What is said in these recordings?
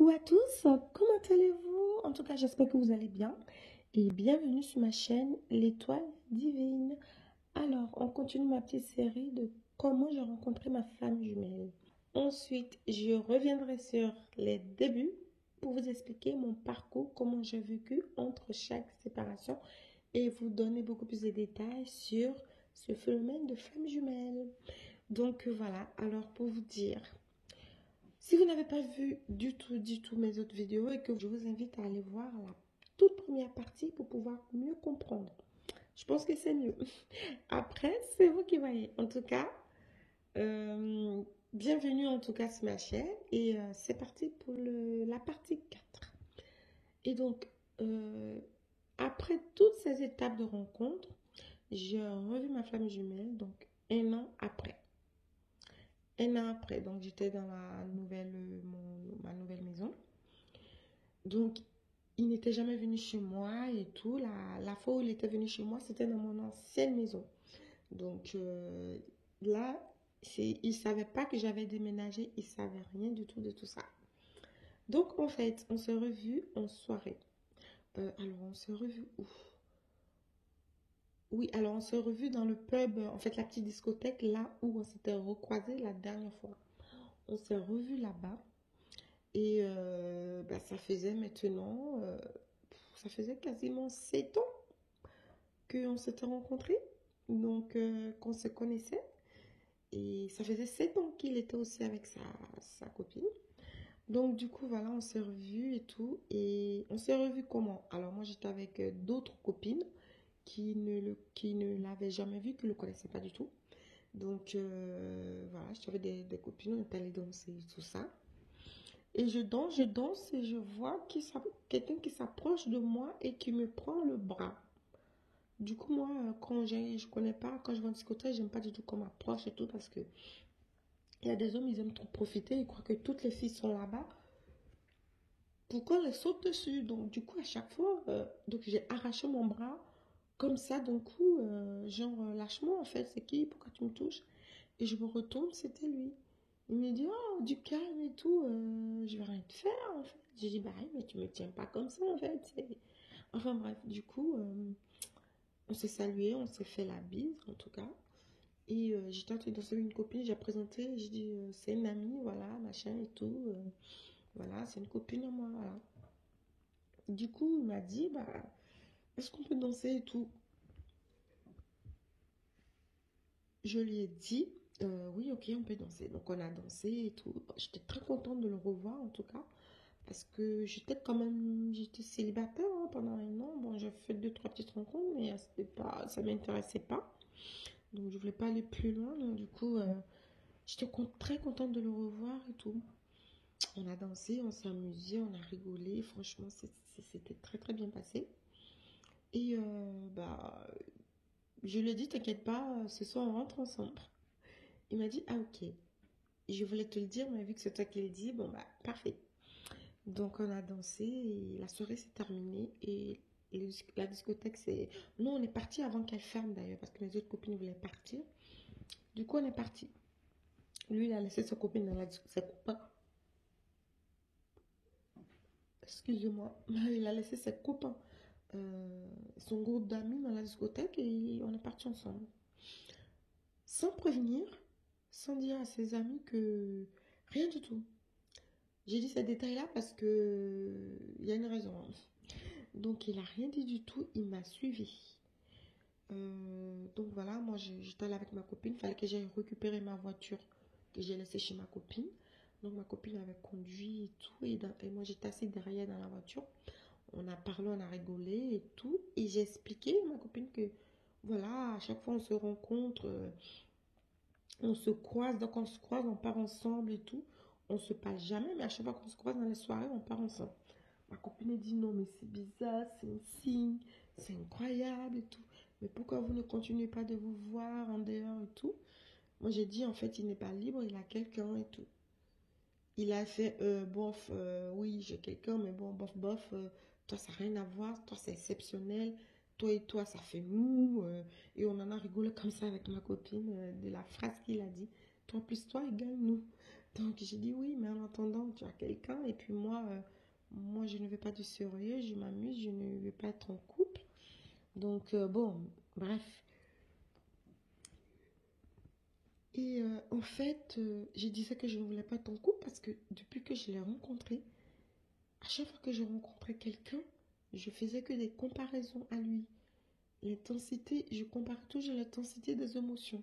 Coucou à tous, comment allez-vous? En tout cas, j'espère que vous allez bien et bienvenue sur ma chaîne L'Étoile Divine. Alors, on continue ma petite série de comment j'ai rencontré ma femme jumelle. Ensuite, je reviendrai sur les débuts pour vous expliquer mon parcours, comment j'ai vécu entre chaque séparation et vous donner beaucoup plus de détails sur ce phénomène de femme jumelle. Donc voilà, alors pour vous dire... Si vous n'avez pas vu du tout mes autres vidéos et que je vous invite à aller voir la toute première partie pour pouvoir mieux comprendre. Je pense que c'est mieux. Après, c'est vous qui voyez. En tout cas, bienvenue en tout cas sur ma chaîne et c'est parti pour la partie 4. Et donc, après toutes ces étapes de rencontre, j'ai revu ma femme jumelle, donc un an après. Un an après, donc j'étais dans ma nouvelle maison. Donc, il n'était jamais venu chez moi et tout. La fois où il était venu chez moi, c'était dans mon ancienne maison. Donc, là, il ne savait pas que j'avais déménagé. Il ne savait rien du tout de tout ça. Donc, en fait, on s'est revus en soirée. Alors, on s'est revus où? Oui, alors on s'est revus dans le pub, en fait, la petite discothèque, là où on s'était recroisés la dernière fois. On s'est revus là-bas. Et bah, ça faisait maintenant, ça faisait quasiment 7 ans qu'on s'était rencontrés, donc qu'on se connaissait. Et ça faisait 7 ans qu'il était aussi avec sa copine. Donc du coup, voilà, on s'est revus et tout. Et on s'est revus comment? Alors moi, j'étais avec d'autres copines qui ne l'avaient jamais vu, qui ne le connaissaient pas du tout. Donc voilà, j'avais des copines, on est allé danser tout ça. Et je danse et je vois quelqu'un qui s'approche de moi et qui me prend le bras. Du coup, moi, je connais pas, quand je vais en discothèque, j'aime pas du tout qu'on m'approche et tout parce que il y a des hommes, ils aiment trop profiter, ils croient que toutes les filles sont là-bas. Pourquoi les saute dessus? Donc, du coup, à chaque fois, donc j'ai arraché mon bras comme ça, d'un coup, genre, lâche-moi en fait, c'est qui? Pourquoi tu me touches? Et je me retourne, c'était lui. Il me dit, oh, du calme et tout, je vais rien te faire en fait. J'ai dit, bah oui, mais tu me tiens pas comme ça en fait. Enfin bref, du coup, on s'est salué, on s'est fait la bise en tout cas. Et j'étais en train de danser avec une copine, j'ai présenté, j'ai dit, c'est une amie, voilà, machin et tout. Voilà, c'est une copine à moi, voilà. Du coup, il m'a dit, bah, est-ce qu'on peut danser et tout? Je lui ai dit, oui, ok, on peut danser. Donc, on a dansé et tout. J'étais très contente de le revoir, en tout cas, parce que j'étais célibataire hein, pendant un an. Bon, j'ai fait deux, trois petites rencontres, mais ça m'intéressait pas. Donc, je voulais pas aller plus loin. Donc, du coup, j'étais très contente de le revoir et tout. On a dansé, on s'est amusé, on a rigolé. Franchement, c'était très, très bien passé. Et, bah, je lui ai dit, t'inquiète pas, ce soir, on rentre ensemble. Il m'a dit, ah, ok. Je voulais te le dire, mais vu que c'est toi qui le dis, bon bah parfait. Donc on a dansé et la soirée s'est terminée et la discothèque c'est... Nous on est parti avant qu'elle ferme d'ailleurs parce que mes autres copines voulaient partir. Du coup on est parti. Lui il a laissé sa copine dans la discothèque. Ses copains. Excusez-moi. Il a laissé ses copains, son groupe d'amis dans la discothèque et on est parti ensemble. Sans prévenir, sans dire à ses amis que... Rien du tout. J'ai dit ces détails-là parce que il y a une raison. Donc, il n'a rien dit du tout. Il m'a suivi. Donc, voilà, moi, j'étais là avec ma copine. Il fallait que j'aille récupérer ma voiture que j'ai laissée chez ma copine. Donc, ma copine avait conduit et tout. Et moi, j'étais assise derrière dans la voiture. On a parlé, on a rigolé et tout. Et j'ai expliqué à ma copine que, voilà, à chaque fois, on se rencontre, on se croise. Donc, on se croise, on part ensemble et tout. On se parle jamais, mais à chaque fois qu'on se croise dans les soirées, on part ensemble. Ma copine a dit non, mais c'est bizarre, c'est un signe, c'est incroyable et tout. Mais pourquoi vous ne continuez pas de vous voir en dehors et tout? Moi, j'ai dit en fait, il n'est pas libre, il a quelqu'un et tout. Il a fait bof, oui, j'ai quelqu'un, mais bon, bof, bof, toi, ça n'a rien à voir, toi, c'est exceptionnel. Toi et toi, ça fait mou. Et on en a rigolé comme ça avec ma copine de la phrase qu'il a dit. Toi plus toi égale nous. Donc j'ai dit oui, mais en attendant, tu as quelqu'un. Et puis moi, je ne veux pas du sérieux, je m'amuse, je ne veux pas être en couple. Donc bon, bref. Et en fait, je disais que je ne voulais pas être en couple parce que depuis que je l'ai rencontré, à chaque fois que je rencontrais quelqu'un, je faisais que des comparaisons à lui. L'intensité, je compare toujours l'intensité des émotions.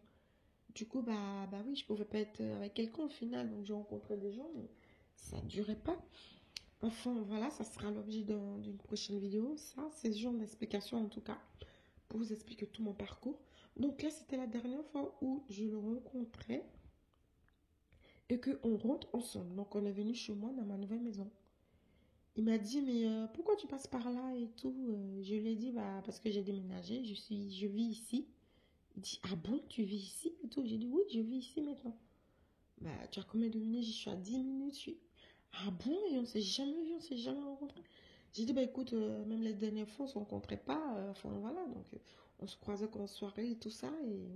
Du coup, bah oui, je pouvais pas être avec quelqu'un au final. Donc, j'ai rencontré des gens, mais ça ne durait pas. Enfin, voilà, ça sera l'objet d'une prochaine vidéo. Ça, c'est ce genre d'explication en tout cas, pour vous expliquer tout mon parcours. Donc là, c'était la dernière fois où je le rencontrais et qu'on rentre ensemble. Donc, on est venu chez moi dans ma nouvelle maison. Il m'a dit, mais pourquoi tu passes par là et tout? Je lui ai dit, bah, parce que j'ai déménagé, je vis ici. Il dit, ah bon, tu vis ici et tout? J'ai dit, oui, je vis ici maintenant. Bah, tu as combien de minutes? J'y suis à 10 minutes. Ah bon? Et on s'est jamais vu, on s'est jamais rencontré. J'ai dit, bah écoute, même les dernières fois, on se rencontrait pas. Enfin voilà, donc on se croisait qu'en soirée et tout ça. Et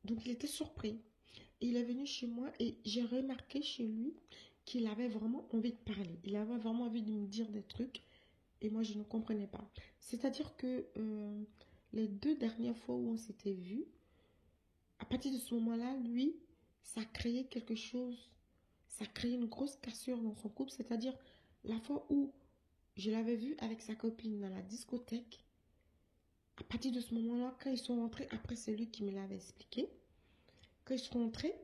donc il était surpris. Et il est venu chez moi et j'ai remarqué chez lui qu'il avait vraiment envie de parler. Il avait vraiment envie de me dire des trucs et moi je ne comprenais pas. C'est-à-dire que les 2 dernières fois où on s'était vu, à partir de ce moment-là, lui, ça créait quelque chose. Ça créait une grosse cassure dans son couple. C'est-à-dire la fois où je l'avais vu avec sa copine dans la discothèque. À partir de ce moment-là, quand ils sont rentrés, après c'est lui qui me l'avait expliqué, quand ils sont rentrés,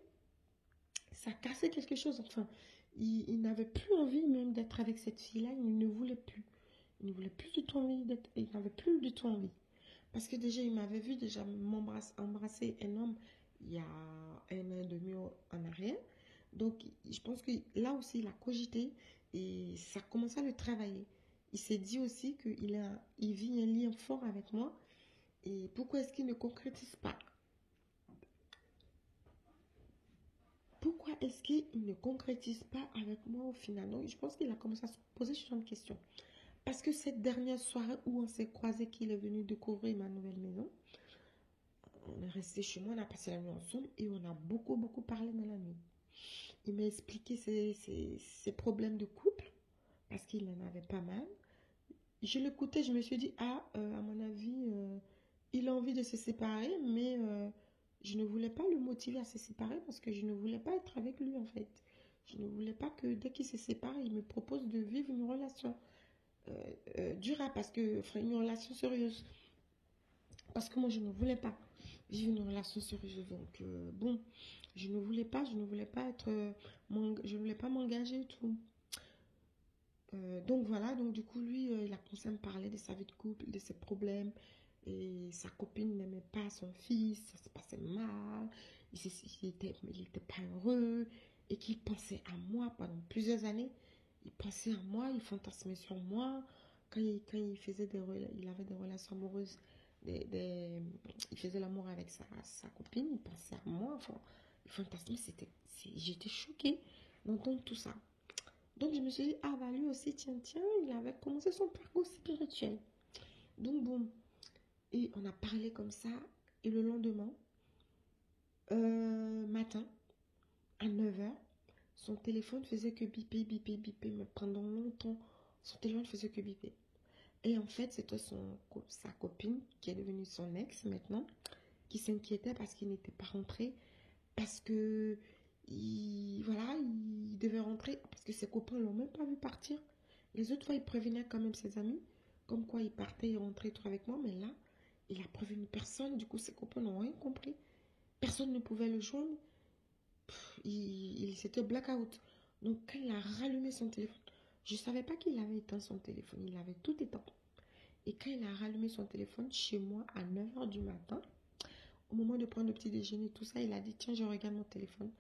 ça cassait quelque chose. Enfin, il n'avait plus envie même d'être avec cette fille-là. Il ne voulait plus. Il ne voulait plus du tout envie d'être. Il n'avait plus du tout envie. Parce que déjà, il m'avait vu déjà embrasser un homme il y a 1 an et demi en arrière. Donc, je pense que là aussi, il a cogité et ça commençait à le travailler. Il s'est dit aussi il vit un lien fort avec moi. Et pourquoi est-ce qu'il ne concrétise pas? Pourquoi est-ce qu'il ne concrétise pas avec moi au final? Donc, je pense qu'il a commencé à se poser ce genre de questions. Parce que cette dernière soirée où on s'est croisés, qu'il est venu découvrir ma nouvelle maison, on est resté chez moi, on a passé la nuit ensemble et on a beaucoup, beaucoup parlé dans la nuit. Il m'a expliqué ses problèmes de couple, parce qu'il en avait pas mal. Je l'écoutais, je me suis dit, ah, à mon avis, il a envie de se séparer, mais je ne voulais pas le motiver à se séparer parce que je ne voulais pas être avec lui en fait. Je ne voulais pas que dès qu'il se sépare, il me propose de vivre une relation durable, parce que, enfin, une relation sérieuse. Parce que moi, je ne voulais pas vivre une relation sérieuse. Donc, bon, je ne voulais pas être, je ne voulais pas m'engager et tout. Donc voilà, donc du coup, lui, il a commencé à me parler de sa vie de couple, de ses problèmes. Et sa copine n'aimait pas son fils, ça se passait mal, il était pas heureux, et qu'il pensait à moi pendant plusieurs années. Il pensait à moi, il fantasmait sur moi. Quand il faisait il avait des relations amoureuses, il faisait l'amour avec sa copine, il pensait à moi. Enfin, il fantasmait, j'étais choquée d'entendre tout ça. Donc je me suis dit, ah bah lui aussi, tiens, tiens, il avait commencé son parcours spirituel. Donc bon, et on a parlé comme ça. Et le lendemain, matin, à 9 h, son téléphone faisait que biper, biper, biper. Mais pendant longtemps, son téléphone faisait que biper. Et en fait, c'était sa copine, qui est devenue son ex maintenant, qui s'inquiétait parce qu'il n'était pas rentré. Parce que, voilà, il devait rentrer. Parce que ses copains ne l'ont même pas vu partir. Les autres fois, il prévenait quand même ses amis. Comme quoi, il partait, il rentrait tout avec moi. Mais là, il a prévenu personne. Du coup, ses copains n'ont rien compris. Personne ne pouvait le joindre. C'était blackout. Donc, quand il a rallumé son téléphone, je ne savais pas qu'il avait éteint son téléphone. Il avait tout éteint. Et quand il a rallumé son téléphone chez moi à 9 h du matin, au moment de prendre le petit déjeuner, tout ça, il a dit, tiens, je regarde mon téléphone.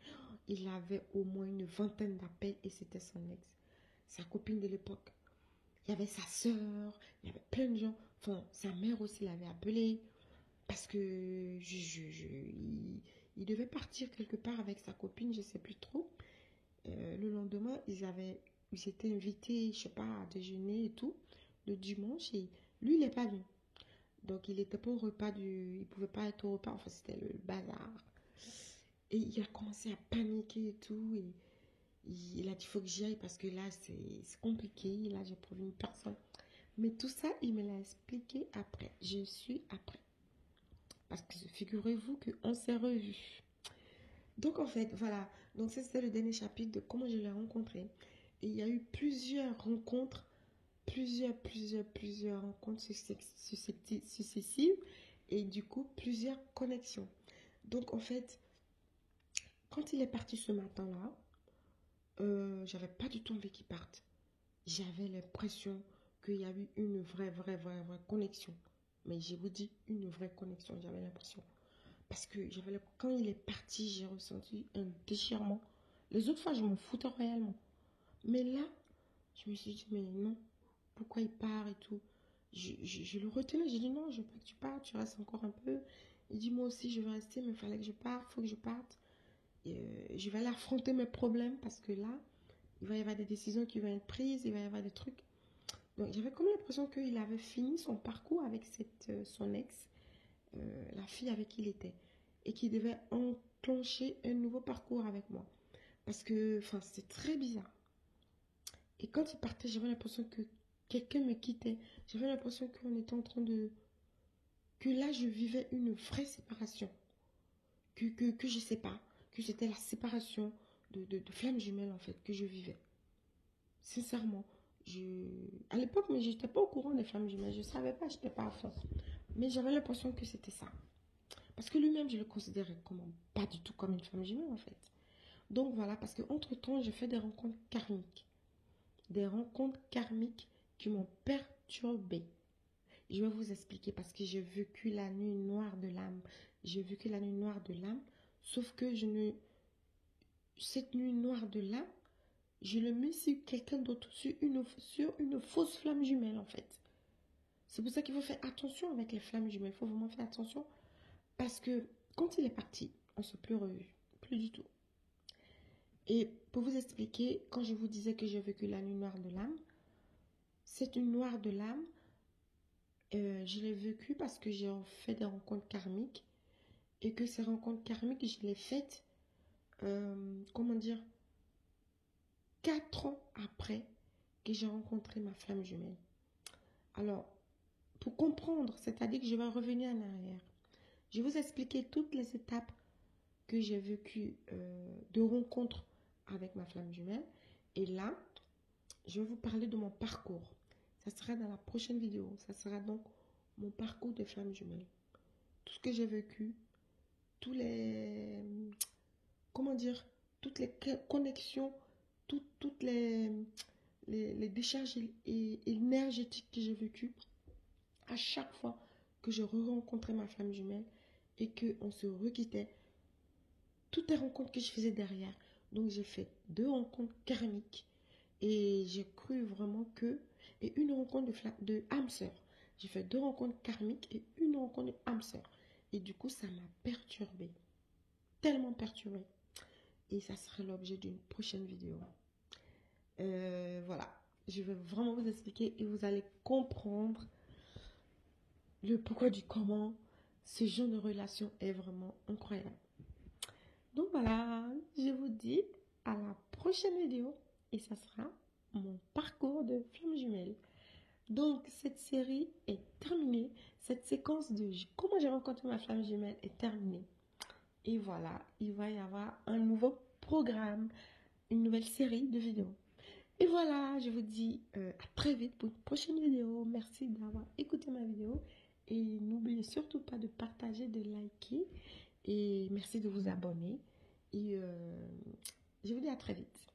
Il avait au moins une vingtaine d'appels et c'était son ex, sa copine de l'époque. Il y avait sa soeur, il y avait plein de gens. Enfin, sa mère aussi l'avait appelé parce que il devait partir quelque part avec sa copine, je ne sais plus trop. Le lendemain, ils étaient invités, je sais pas, à déjeuner et tout, le dimanche. Et lui, il n'est pas venu. Donc, il n'était pas au repas il ne pouvait pas être au repas. Enfin, c'était le bazar. Et il a commencé à paniquer et tout. Et il a dit, il faut que j'y aille parce que là, c'est compliqué. Là, j'ai prévenu personne. Mais tout ça, il me l'a expliqué après. Je suis après. Parce que figurez-vous qu'on s'est revus. Donc, en fait, voilà. Donc, ça, c'était le dernier chapitre de comment je l'ai rencontré. Et il y a eu plusieurs rencontres. Plusieurs rencontres successives. Et du coup, plusieurs connexions. Donc, en fait, quand il est parti ce matin-là, j'avais pas du tout envie qu'il parte. J'avais l'impression qu'il y a eu une vraie connexion. Mais je vous dis, une vraie connexion, j'avais l'impression. Parce que quand il est parti, j'ai ressenti un déchirement. Les autres fois, je m'en foutais réellement. Mais là, je me suis dit, mais non, pourquoi il part et tout. Je le retenais, j'ai dit non, je veux pas que tu partes, tu restes encore un peu. Il dit moi aussi, je veux rester, mais il fallait que je parte, il faut que je parte. Je vais aller affronter mes problèmes parce que là, il va y avoir des décisions qui vont être prises, il va y avoir des trucs. Donc j'avais comme l'impression qu'il avait fini son parcours avec son ex, la fille avec qui il était, et qu'il devait enclencher un nouveau parcours avec moi. Parce que, enfin, c'était très bizarre. Et quand il partait, j'avais l'impression que quelqu'un me quittait. J'avais l'impression qu'on était en train de... Que là, je vivais une vraie séparation. Que je sais pas. Que c'était la séparation de flammes jumelles, en fait, que je vivais. Sincèrement. À l'époque, mais je n'étais pas au courant des flammes jumelles. Je ne savais pas, je n'étais pas à fond. Mais j'avais l'impression que c'était ça. Parce que lui-même, je le considérais comme pas du tout comme une femme jumelle, en fait. Donc voilà, parce qu'entre-temps, j'ai fait des rencontres karmiques. Des rencontres karmiques qui m'ont perturbée. Je vais vous expliquer parce que j'ai vécu la nuit noire de l'âme. J'ai vécu la nuit noire de l'âme. Sauf que cette nuit noire de l'âme, je le mets sur quelqu'un d'autre, sur une fausse flamme jumelle, en fait. C'est pour ça qu'il faut faire attention avec les flammes jumelles. Il faut vraiment faire attention. Parce que quand il est parti, on ne s'est plus revu. Plus du tout. Et pour vous expliquer, quand je vous disais que j'ai vécu la nuit noire de l'âme, cette nuit noire de l'âme, je l'ai vécue parce que j'ai fait des rencontres karmiques. Et que ces rencontres karmiques, je les faites, comment dire, 4 ans après que j'ai rencontré ma flamme jumelle. Alors, pour comprendre, c'est-à-dire que je vais revenir en arrière. Je vais vous expliquer toutes les étapes que j'ai vécues de rencontres avec ma flamme jumelle. Et là, je vais vous parler de mon parcours. Ça sera dans la prochaine vidéo. Ça sera donc mon parcours de flamme jumelle. Tout ce que j'ai vécu, tous les... Comment dire? Toutes les connexions, toutes les décharges énergétiques que j'ai vécues à chaque fois que je rencontrais ma flamme jumelle et qu'on se requittait. Toutes les rencontres que je faisais derrière. Donc j'ai fait 2 rencontres karmiques et j'ai cru vraiment que... Et une rencontre de âme sœur. J'ai fait 2 rencontres karmiques et une rencontre de âme sœur. Et du coup, ça m'a perturbée. Tellement perturbée. Et ça sera l'objet d'une prochaine vidéo. Voilà. Je vais vraiment vous expliquer et vous allez comprendre le pourquoi du comment. Ce genre de relation est vraiment incroyable. Donc voilà, je vous dis à la prochaine vidéo et ça sera mon parcours de flamme jumelle. Donc cette série est terminée. Cette séquence de comment j'ai rencontré ma flamme jumelle est terminée. Et voilà, il va y avoir un nouveau programme, une nouvelle série de vidéos. Et voilà, je vous dis à très vite pour une prochaine vidéo. Merci d'avoir écouté ma vidéo. Et n'oubliez surtout pas de partager, de liker. Et merci de vous abonner. Et je vous dis à très vite.